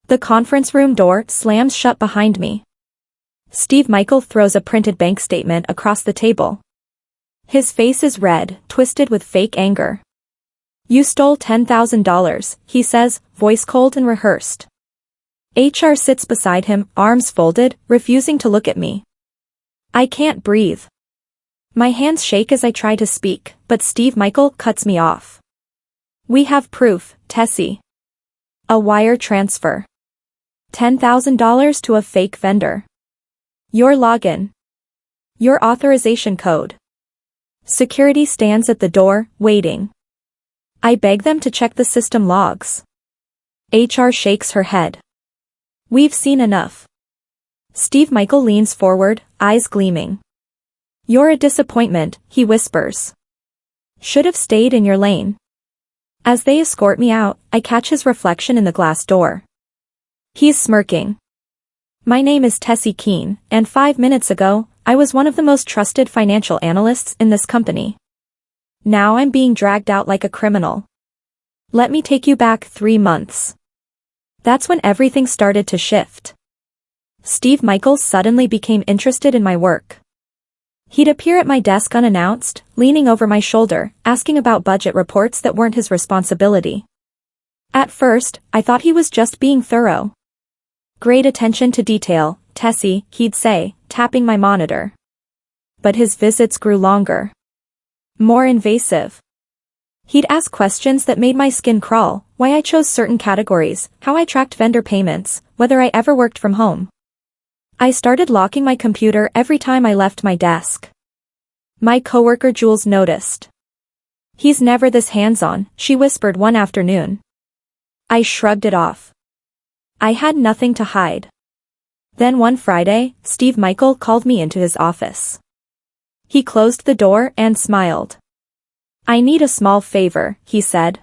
The conference room door slams shut behind me. Steve Michael throws a printed bank statement across the table. His face is red, twisted with fake anger. "You stole $10,000, he says, voice cold and rehearsed. HR sits beside him, arms folded, refusing to look at me. I can't breathe. My hands shake as I try to speak, but Steve Michael cuts me off. "We have proof, Tessie. A wire transfer. $10,000 to a fake vendor. Your login. Your authorization code." Security stands at the door, waiting. I beg them to check the system logs. HR shakes her head. "We've seen enough." Steve Michael leans forward, eyes gleaming. "You're a disappointment," he whispers. "Should have stayed in your lane." As they escort me out, I catch his reflection in the glass door. He's smirking. "My name is Tessie Keene, and 5 minutes ago, I was one of the most trusted financial analysts in this company. Now I'm being dragged out like a criminal. Let me take you back 3 months. That's when everything started to shift." Steve Michael suddenly became interested in my work. He'd appear at my desk unannounced, leaning over my shoulder, asking about budget reports that weren't his responsibility. At first, I thought he was just being thorough. "Great attention to detail, Tessie," he'd say, tapping my monitor. But his visits grew longer. More invasive. He'd ask questions that made my skin crawl, why I chose certain categories, how I tracked vendor payments, whether I ever worked from home. I started locking my computer every time I left my desk. My coworker Jules noticed. "He's never this hands-on," she whispered one afternoon. I shrugged it off. I had nothing to hide. Then one Friday, Steve Michael called me into his office. He closed the door and smiled. "I need a small favor," he said.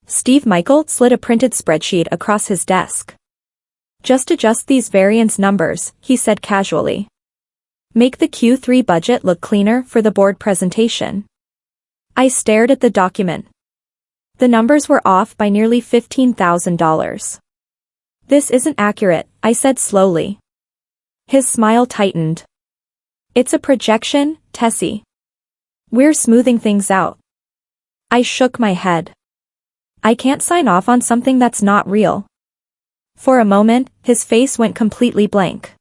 Steve Michael slid a printed spreadsheet across his desk. "Just adjust these variance numbers," he said casually. "Make the Q3 budget look cleaner for the board presentation." I stared at the document. The numbers were off by nearly $15,000. "This isn't accurate," I said slowly. His smile tightened. "It's a projection, Tessie. We're smoothing things out." I shook my head. I can't sign off on something that's not real. For a moment, his face went completely blank.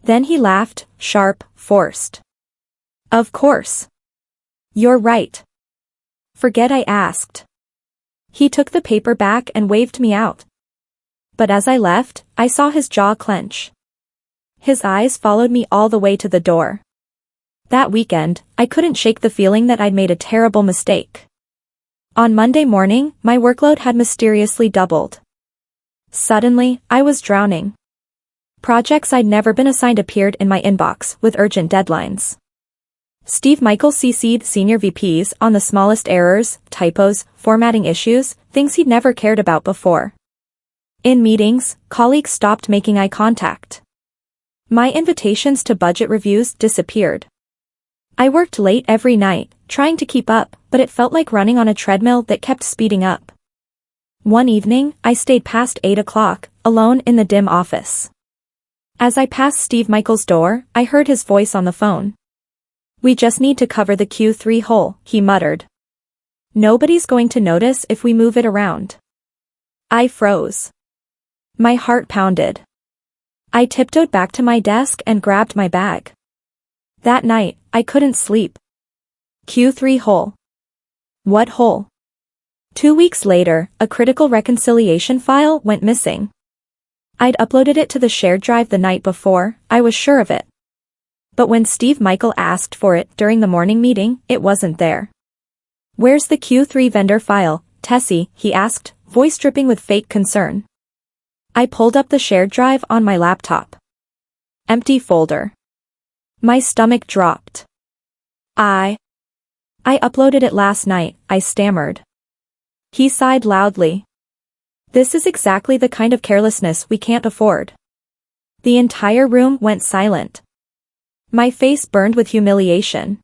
Then he laughed, sharp, forced. "Of course. You're right. Forget I asked." He took the paper back and waved me out. But as I left, I saw his jaw clench. His eyes followed me all the way to the door. That weekend, I couldn't shake the feeling that I'd made a terrible mistake. On Monday morning, my workload had mysteriously doubled. Suddenly, I was drowning. Projects I'd never been assigned appeared in my inbox with urgent deadlines. Steve Michael CC'd senior VPs on the smallest errors, typos, formatting issues, things he'd never cared about before. In meetings, colleagues stopped making eye contact. My invitations to budget reviews disappeared. I worked late every night, trying to keep up, but it felt like running on a treadmill that kept speeding up. One evening, I stayed past 8 o'clock, alone in the dim office. As I passed Steve Michael's door, I heard his voice on the phone. "We just need to cover the Q3 hole," he muttered. "Nobody's going to notice if we move it around." I froze. My heart pounded. I tiptoed back to my desk and grabbed my bag. That night, I couldn't sleep. Q3 hole. What hole? 2 weeks later, a critical reconciliation file went missing. I'd uploaded it to the shared drive the night before, I was sure of it. But when Steve Michael asked for it during the morning meeting, it wasn't there. "Where's the Q3 vendor file, Tessie?" he asked, voice dripping with fake concern. I pulled up the shared drive on my laptop. Empty folder. My stomach dropped. I uploaded it last night," I stammered. He sighed loudly. "This is exactly the kind of carelessness we can't afford." The entire room went silent. My face burned with humiliation.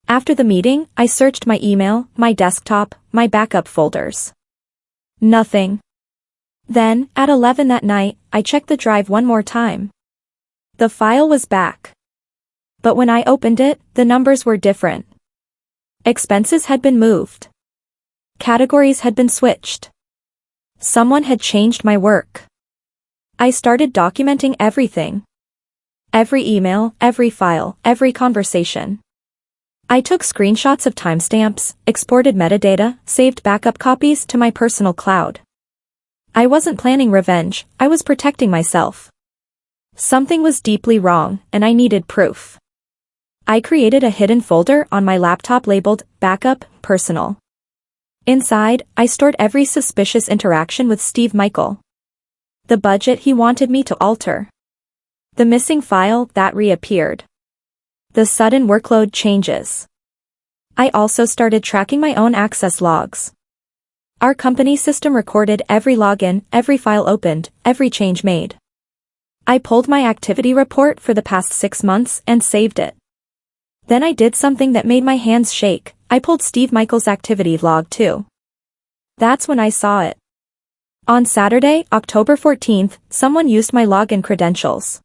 After the meeting, I searched my email, my desktop, my backup folders. Nothing. Then, at 11 that night, I checked the drive one more time. The file was back. But when I opened it, the numbers were different. Expenses had been moved. Categories had been switched. Someone had changed my work. I started documenting everything. Every email, every file, every conversation. I took screenshots of timestamps, exported metadata, saved backup copies to my personal cloud. I wasn't planning revenge, I was protecting myself. Something was deeply wrong, and I needed proof. I created a hidden folder on my laptop labeled Backup, Personal. Inside, I stored every suspicious interaction with Steve Michael. The budget he wanted me to alter. The missing file that reappeared. The sudden workload changes. I also started tracking my own access logs. Our company system recorded every login, every file opened, every change made. I pulled my activity report for the past 6 months and saved it. Then I did something that made my hands shake. I pulled Steve Michael's activity log too. That's when I saw it. On Saturday, October 14th, someone used my login credentials.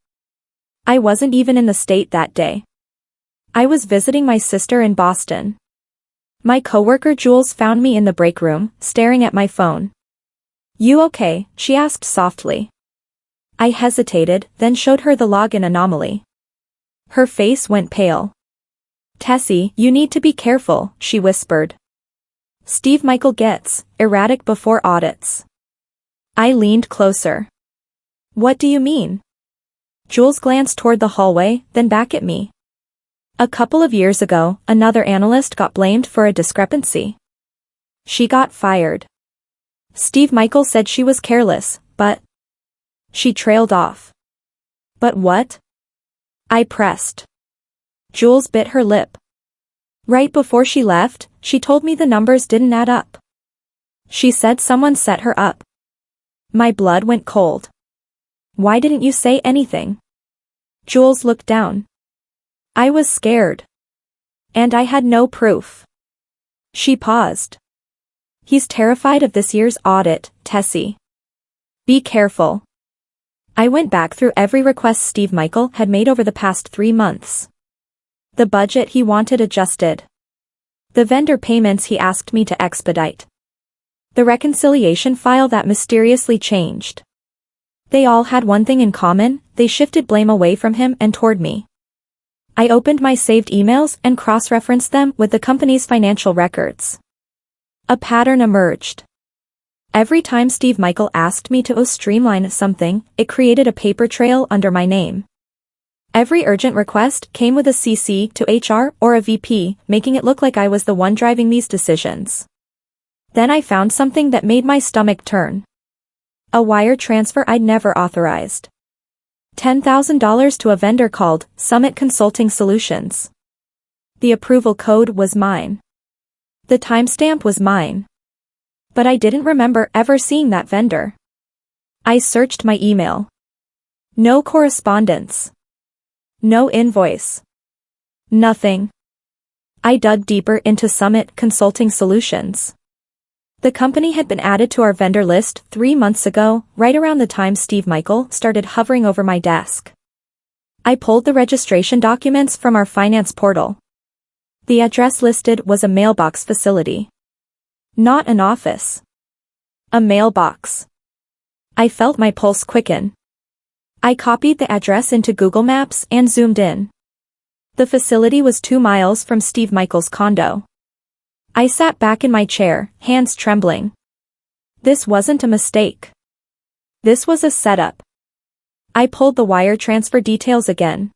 I wasn't even in the state that day. I was visiting my sister in Boston. My coworker Jules found me in the break room, staring at my phone. "You okay?" she asked softly. I hesitated, then showed her the login anomaly. Her face went pale. "Tessie, you need to be careful," she whispered. "Steve Michael gets erratic before audits." I leaned closer. "What do you mean?" Jules glanced toward the hallway, then back at me. "A couple of years ago, another analyst got blamed for a discrepancy. She got fired. Steve Michael said she was careless, but..." She trailed off. "But what?" I pressed. Jules bit her lip. Right before she left, she told me the numbers didn't add up. She said someone set her up. My blood went cold. "Why didn't you say anything?" Jules looked down. I was scared. And I had no proof. She paused. "He's terrified of this year's audit, Tessie. Be careful." I went back through every request Steve Michael had made over the past 3 months. The budget he wanted adjusted. The vendor payments he asked me to expedite. The reconciliation file that mysteriously changed. They all had one thing in common: they shifted blame away from him and toward me. I opened my saved emails and cross-referenced them with the company's financial records. A pattern emerged. Every time Steve Michael asked me to streamline something, it created a paper trail under my name. Every urgent request came with a CC to HR or a VP, making it look like I was the one driving these decisions. Then I found something that made my stomach turn. A wire transfer I'd never authorized. $10,000 to a vendor called Summit Consulting Solutions. The approval code was mine. The timestamp was mine. But I didn't remember ever seeing that vendor. I searched my email. No correspondence. No invoice. Nothing. I dug deeper into Summit Consulting Solutions. The company had been added to our vendor list 3 months ago, right around the time Steve Michael started hovering over my desk. I pulled the registration documents from our finance portal. The address listed was a mailbox facility. Not an office. A mailbox. I felt my pulse quicken. I copied the address into Google Maps and zoomed in. The facility was 2 miles from Steve Michael's condo. I sat back in my chair, hands trembling. This wasn't a mistake. This was a setup. I pulled the wire transfer details again.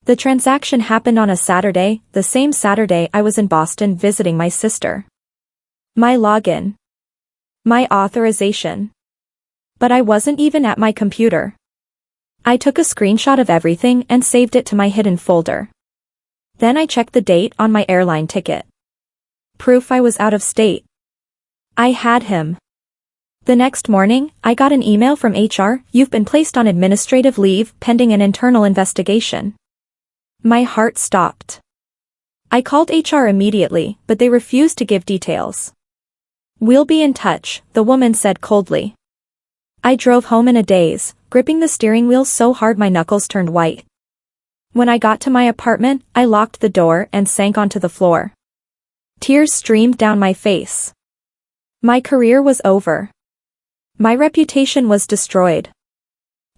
The transaction happened on a Saturday, the same Saturday I was in Boston visiting my sister. My login. My authorization. But I wasn't even at my computer. I took a screenshot of everything and saved it to my hidden folder. Then I checked the date on my airline ticket. Proof I was out of state. I had him. The next morning, I got an email from HR: "You've been placed on administrative leave pending an internal investigation." My heart stopped. I called HR immediately, but they refused to give details. "We'll be in touch," the woman said coldly. I drove home in a daze, gripping the steering wheel so hard my knuckles turned white. When I got to my apartment, I locked the door and sank onto the floor. Tears streamed down my face. My career was over. My reputation was destroyed.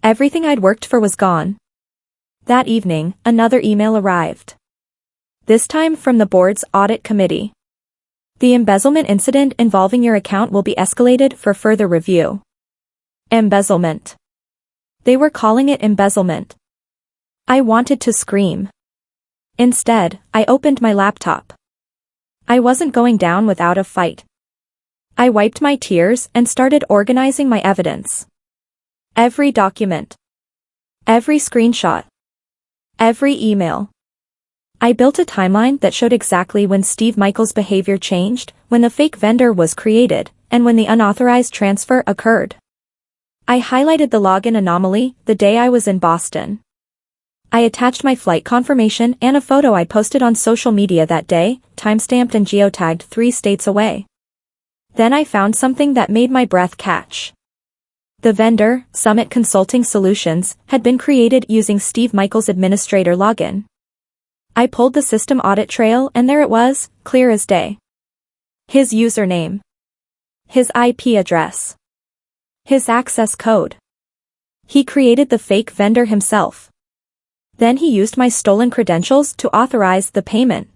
Everything I'd worked for was gone. That evening, another email arrived. This time from the board's audit committee. The embezzlement incident involving your account will be escalated for further review. Embezzlement. They were calling it embezzlement. I wanted to scream. Instead, I opened my laptop. I wasn't going down without a fight. I wiped my tears and started organizing my evidence. Every document. Every screenshot. Every email. I built a timeline that showed exactly when Steve Michael's behavior changed, when the fake vendor was created, and when the unauthorized transfer occurred. I highlighted the login anomaly the day I was in Boston. I attached my flight confirmation and a photo I posted on social media that day, timestamped and geotagged 3 states away. Then I found something that made my breath catch. The vendor, Summit Consulting Solutions, had been created using Steve Michael's administrator login. I pulled the system audit trail and there it was, clear as day. His username. His IP address. His access code. He created the fake vendor himself. Then he used my stolen credentials to authorize the payment.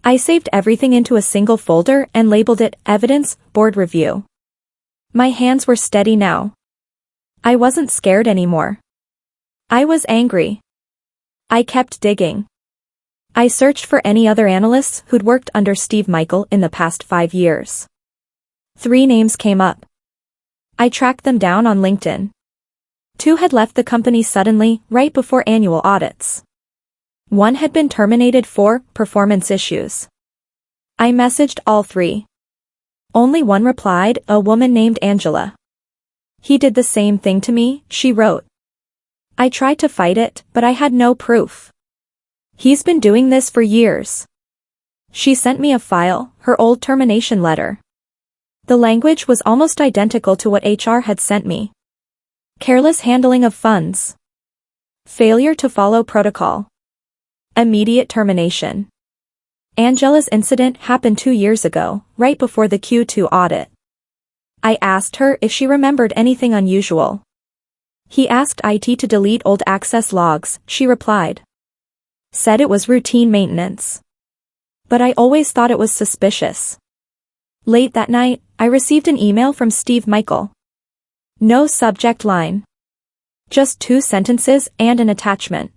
I saved everything into a single folder and labeled it Evidence, Board Review. My hands were steady now. I wasn't scared anymore. I was angry. I kept digging. I searched for any other analysts who'd worked under Steve Michael in the past 5 years. 3 names came up. I tracked them down on LinkedIn. 2 had left the company suddenly, right before annual audits. 1 had been terminated for performance issues. I messaged all 3. Only 1 replied, a woman named Angela. He did the same thing to me, she wrote. I tried to fight it, but I had no proof. He's been doing this for years. She sent me a file, her old termination letter. The language was almost identical to what HR had sent me. Careless handling of funds. Failure to follow protocol. Immediate termination. Angela's incident happened 2 years ago, right before the Q2 audit. I asked her if she remembered anything unusual. He asked IT to delete old access logs, she replied. Said it was routine maintenance. But I always thought it was suspicious. Late that night, I received an email from Steve Michael. No subject line. Just 2 sentences and an attachment.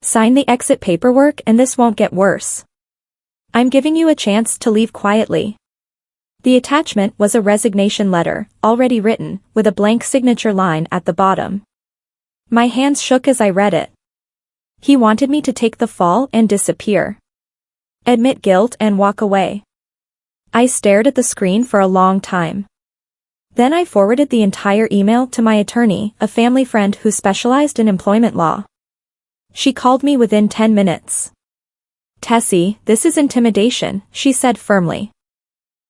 Sign the exit paperwork and this won't get worse. I'm giving you a chance to leave quietly. The attachment was a resignation letter, already written, with a blank signature line at the bottom. My hands shook as I read it. He wanted me to take the fall and disappear. Admit guilt and walk away. I stared at the screen for a long time. Then I forwarded the entire email to my attorney, a family friend who specialized in employment law. She called me within 10 minutes. Tessie, this is intimidation, she said firmly.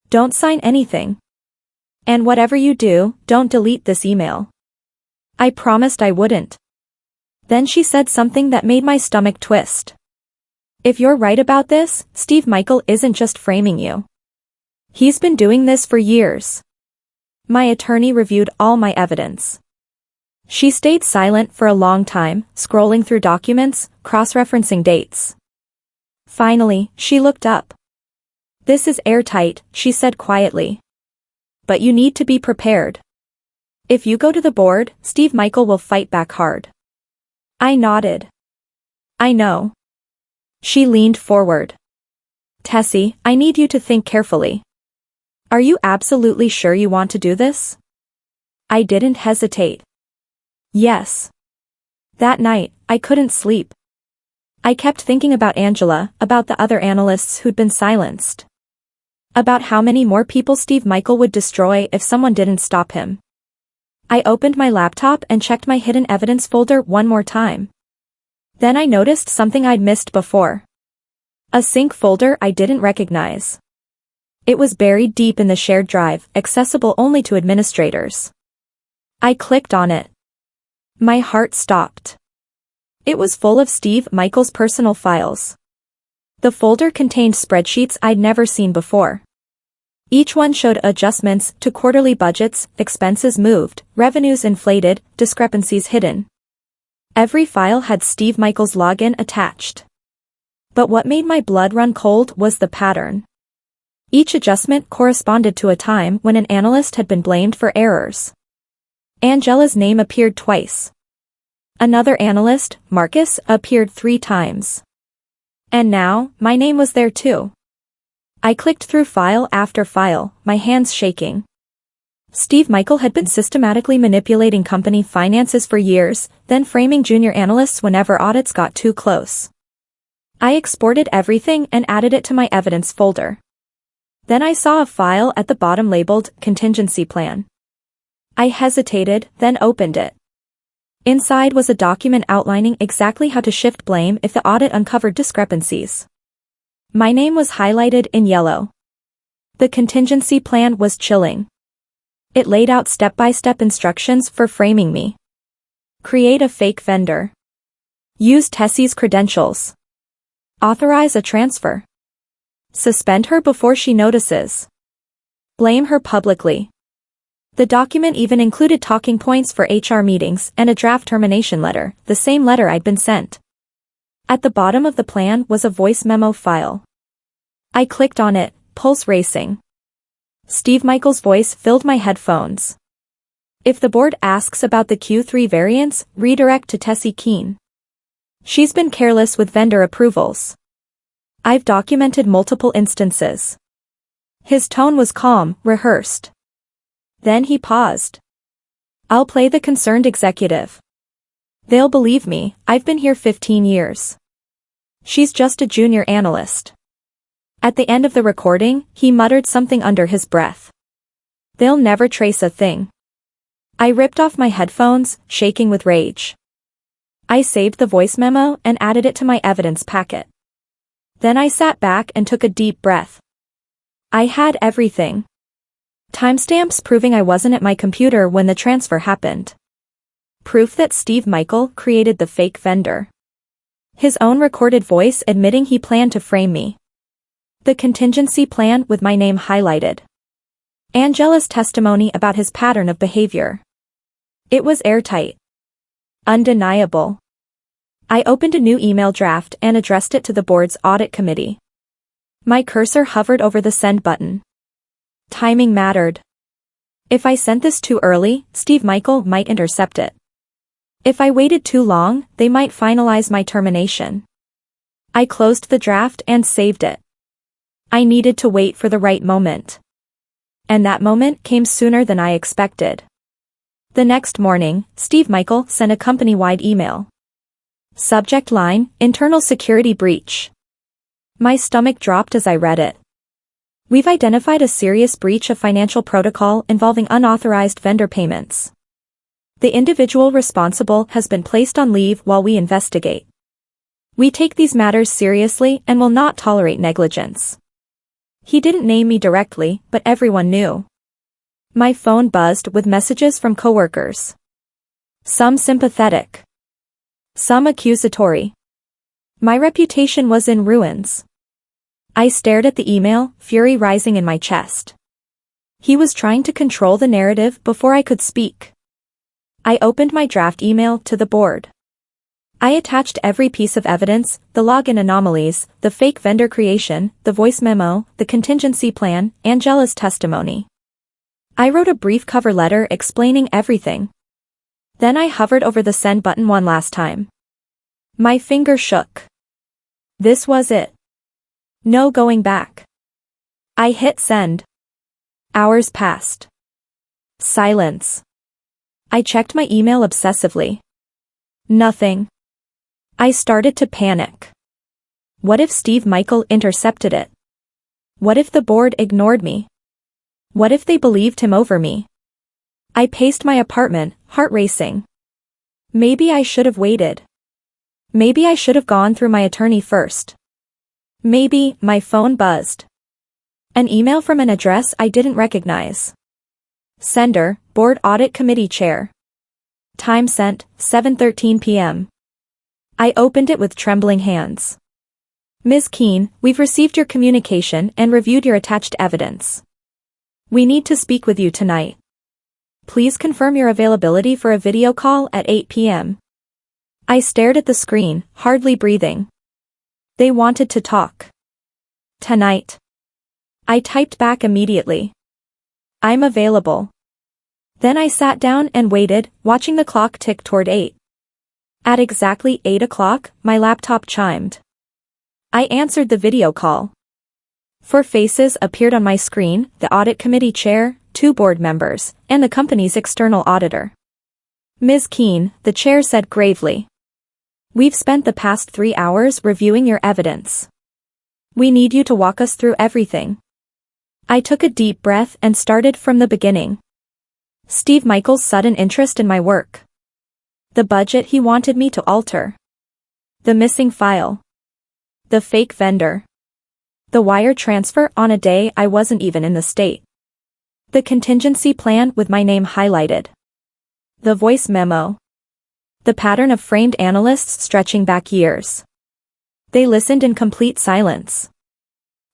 Don't sign anything. And whatever you do, don't delete this email. I promised I wouldn't. Then she said something that made my stomach twist. If you're right about this, Steve Michael isn't just framing you. He's been doing this for years. My attorney reviewed all my evidence. She stayed silent for a long time, scrolling through documents, cross-referencing dates. Finally, she looked up. This is airtight, she said quietly. But you need to be prepared. If you go to the board, Steve Michael will fight back hard. I nodded. I know. She leaned forward. Tessie, I need you to think carefully. Are you absolutely sure you want to do this? I didn't hesitate. Yes. That night, I couldn't sleep. I kept thinking about Angela, about the other analysts who'd been silenced. About how many more people Steve Michael would destroy if someone didn't stop him. I opened my laptop and checked my hidden evidence folder one more time. Then I noticed something I'd missed before. A sync folder I didn't recognize. It was buried deep in the shared drive, accessible only to administrators. I clicked on it. My heart stopped. It was full of Steve Michael's personal files. The folder contained spreadsheets I'd never seen before. Each one showed adjustments to quarterly budgets, expenses moved, revenues inflated, discrepancies hidden. Every file had Steve Michael's login attached. But what made my blood run cold was the pattern. Each adjustment corresponded to a time when an analyst had been blamed for errors. Angela's name appeared twice. Another analyst, Marcus, appeared 3 times. And now, my name was there too. I clicked through file after file, my hands shaking. Steve Michael had been systematically manipulating company finances for years, then framing junior analysts whenever audits got too close. I exported everything and added it to my evidence folder. Then I saw a file at the bottom labeled Contingency Plan. I hesitated, then opened it. Inside was a document outlining exactly how to shift blame if the audit uncovered discrepancies. My name was highlighted in yellow. The contingency plan was chilling. It laid out step-by-step instructions for framing me. Create a fake vendor. Use Tessie's credentials. Authorize a transfer. Suspend her before she notices. Blame her publicly. The document even included talking points for HR meetings and a draft termination letter, the same letter I'd been sent. At the bottom of the plan was a voice memo file. I clicked on it, pulse racing. Steve Michael's voice filled my headphones. If the board asks about the Q3 variance, redirect to Tessie Keene. She's been careless with vendor approvals. I've documented multiple instances. His tone was calm, rehearsed. Then he paused. I'll play the concerned executive. They'll believe me, I've been here 15 years. She's just a junior analyst. At the end of the recording, he muttered something under his breath. They'll never trace a thing. I ripped off my headphones, shaking with rage. I saved the voice memo and added it to my evidence packet. Then I sat back and took a deep breath. I had everything. Timestamps proving I wasn't at my computer when the transfer happened. Proof that Steve Michael created the fake vendor. His own recorded voice admitting he planned to frame me. The contingency plan with my name highlighted. Angela's testimony about his pattern of behavior. It was airtight. Undeniable. I opened a new email draft and addressed it to the board's audit committee. My cursor hovered over the send button. Timing mattered. If I sent this too early, Steve Michael might intercept it. If I waited too long, they might finalize my termination. I closed the draft and saved it. I needed to wait for the right moment. And that moment came sooner than I expected. The next morning, Steve Michael sent a company-wide email. Subject line, Internal Security Breach. My stomach dropped as I read it. We've identified a serious breach of financial protocol involving unauthorized vendor payments. The individual responsible has been placed on leave while we investigate. We take these matters seriously and will not tolerate negligence. He didn't name me directly, but everyone knew. My phone buzzed with messages from coworkers. Some sympathetic. Some accusatory. My reputation was in ruins. I stared at the email, fury rising in my chest. He was trying to control the narrative before I could speak. I opened my draft email to the board. I attached every piece of evidence, the login anomalies, the fake vendor creation, the voice memo, the contingency plan, Angela's testimony. I wrote a brief cover letter explaining everything. Then I hovered over the send button one last time. My finger shook. This was it. No going back. I hit send. Hours passed. Silence. I checked my email obsessively. Nothing. I started to panic. What if Steve Michael intercepted it? What if the board ignored me? What if they believed him over me? I paced my apartment, heart racing. Maybe I should have waited. Maybe I should have gone through my attorney first. Maybe. My phone buzzed. An email from an address I didn't recognize. Sender, Board Audit Committee Chair. Time sent, 7:13 p.m. I opened it with trembling hands. Ms. Keene, we've received your communication and reviewed your attached evidence. We need to speak with you tonight. Please confirm your availability for a video call at 8 p.m. I stared at the screen, hardly breathing. They wanted to talk. Tonight. I typed back immediately. I'm available. Then I sat down and waited, watching the clock tick toward 8. At exactly 8 o'clock, my laptop chimed. I answered the video call. 4 faces appeared on my screen, the audit committee chair, 2 board members, and the company's external auditor. Ms. Keene, the chair said gravely. We've spent the past 3 hours reviewing your evidence. We need you to walk us through everything. I took a deep breath and started from the beginning. Steve Michael's sudden interest in my work. The budget he wanted me to alter. The missing file. The fake vendor. The wire transfer on a day I wasn't even in the state. The contingency plan with my name highlighted. The voice memo. The pattern of framed analysts stretching back years. They listened in complete silence.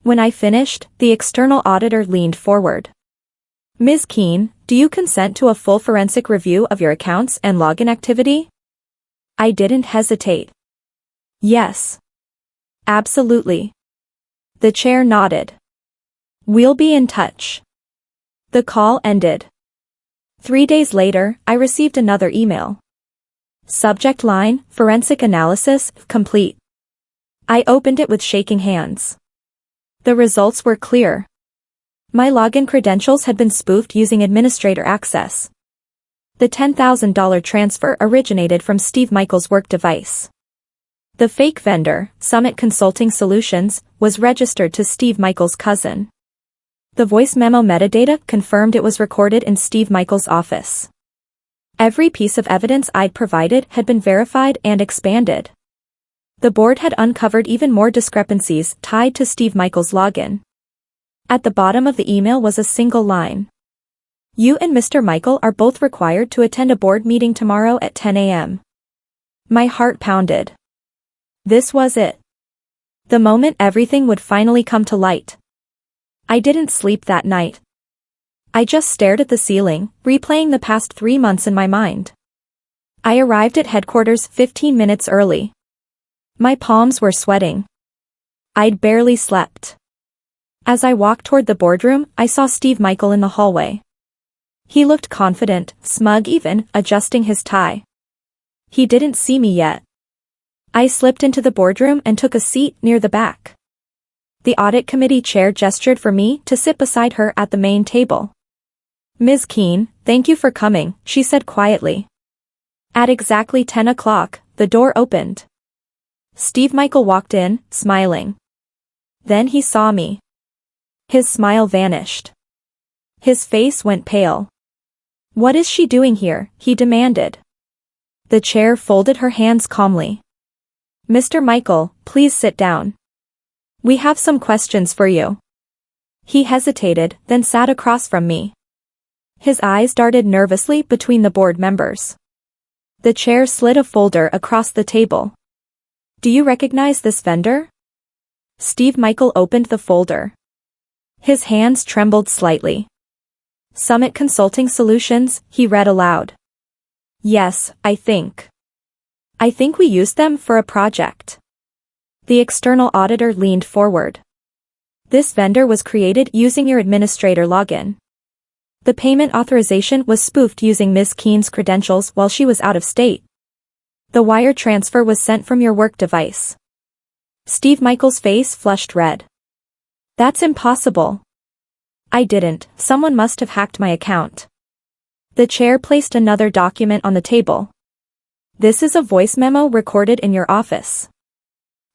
When I finished, the external auditor leaned forward. Ms. Keene, do you consent to a full forensic review of your accounts and login activity? I didn't hesitate. Yes. Absolutely. The chair nodded. We'll be in touch. The call ended. 3 days later, I received another email. Subject line, forensic analysis, complete. I opened it with shaking hands. The results were clear. My login credentials had been spoofed using administrator access. The $10,000 transfer originated from Steve Michael's work device. The fake vendor, Summit Consulting Solutions, was registered to Steve Michael's cousin. The voice memo metadata confirmed it was recorded in Steve Michael's office. Every piece of evidence I'd provided had been verified and expanded. The board had uncovered even more discrepancies tied to Steve Michael's login. At the bottom of the email was a single line. You and Mr. Michael are both required to attend a board meeting tomorrow at 10 a.m. My heart pounded. This was it. The moment everything would finally come to light. I didn't sleep that night. I just stared at the ceiling, replaying the past 3 months in my mind. I arrived at headquarters 15 minutes early. My palms were sweating. I'd barely slept. As I walked toward the boardroom, I saw Steve Michael in the hallway. He looked confident, smug even, adjusting his tie. He didn't see me yet. I slipped into the boardroom and took a seat near the back. The audit committee chair gestured for me to sit beside her at the main table. Ms. Keene, thank you for coming, she said quietly. At exactly 10 o'clock, the door opened. Steve Michael walked in, smiling. Then he saw me. His smile vanished. His face went pale. What is she doing here? He demanded. The chair folded her hands calmly. Mr. Michael, please sit down. We have some questions for you. He hesitated, then sat across from me. His eyes darted nervously between the board members. The chair slid a folder across the table. Do you recognize this vendor? Steve Michael opened the folder. His hands trembled slightly. Summit Consulting Solutions, he read aloud. Yes, I think we used them for a project. The external auditor leaned forward. This vendor was created using your administrator login. The payment authorization was spoofed using Ms. Keene's credentials while she was out of state. The wire transfer was sent from your work device. Steve Michael's face flushed red. That's impossible. I didn't, someone must have hacked my account. The chair placed another document on the table. This is a voice memo recorded in your office.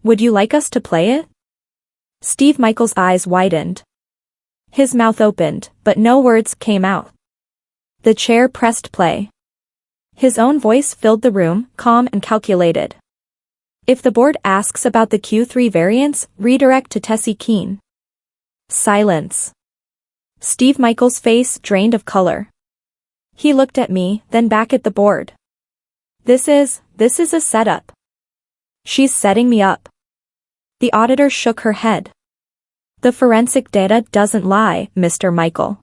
Would you like us to play it? Steve Michael's eyes widened. His mouth opened, but no words came out. The chair pressed play. His own voice filled the room, calm and calculated. If the board asks about the Q3 variance, redirect to Tessie Keene. Silence. Steve Michael's face drained of color. He looked at me, then back at the board. This is a setup. She's setting me up. The auditor shook her head. The forensic data doesn't lie, Mr. Michael.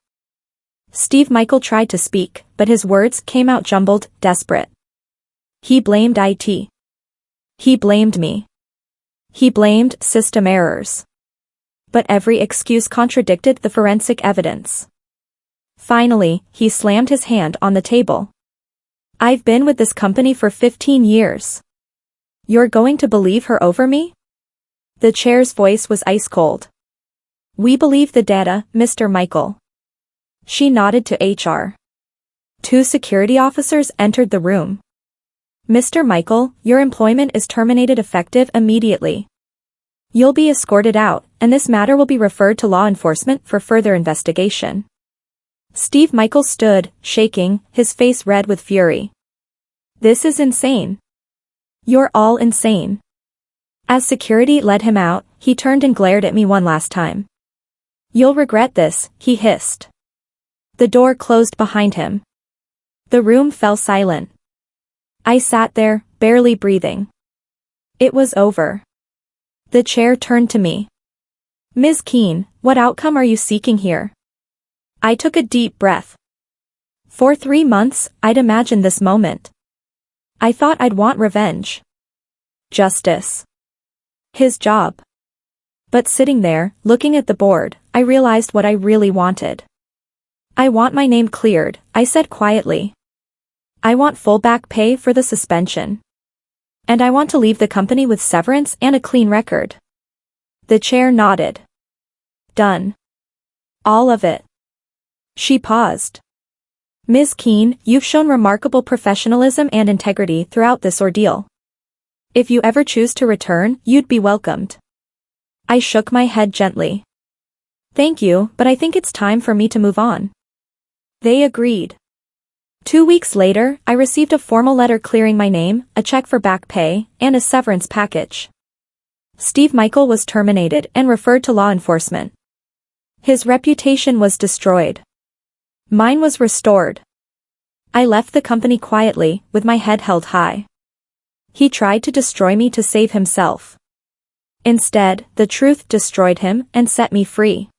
Steve Michael tried to speak, but his words came out jumbled, desperate. He blamed IT. He blamed me. He blamed system errors. But every excuse contradicted the forensic evidence. Finally, he slammed his hand on the table. I've been with this company for 15 years. You're going to believe her over me? The chair's voice was ice cold. We believe the data, Mr. Michael. She nodded to HR. 2 security officers entered the room. Mr. Michael, your employment is terminated effective immediately. You'll be escorted out, and this matter will be referred to law enforcement for further investigation. Steve Michael stood, shaking, his face red with fury. This is insane. You're all insane. As security led him out, he turned and glared at me one last time. You'll regret this, he hissed. The door closed behind him. The room fell silent. I sat there, barely breathing. It was over. The chair turned to me. Ms. Keene, what outcome are you seeking here? I took a deep breath. For 3 months, I'd imagined this moment. I thought I'd want revenge. Justice. His job. But sitting there, looking at the board, I realized what I really wanted. I want my name cleared, I said quietly. I want full back pay for the suspension. And I want to leave the company with severance and a clean record. The chair nodded. Done. All of it. She paused. Ms. Keene, you've shown remarkable professionalism and integrity throughout this ordeal. If you ever choose to return, you'd be welcomed. I shook my head gently. Thank you, but I think it's time for me to move on. They agreed. 2 weeks later, I received a formal letter clearing my name, a check for back pay, and a severance package. Steve Michael was terminated and referred to law enforcement. His reputation was destroyed. Mine was restored. I left the company quietly, with my head held high. He tried to destroy me to save himself. Instead, the truth destroyed him and set me free.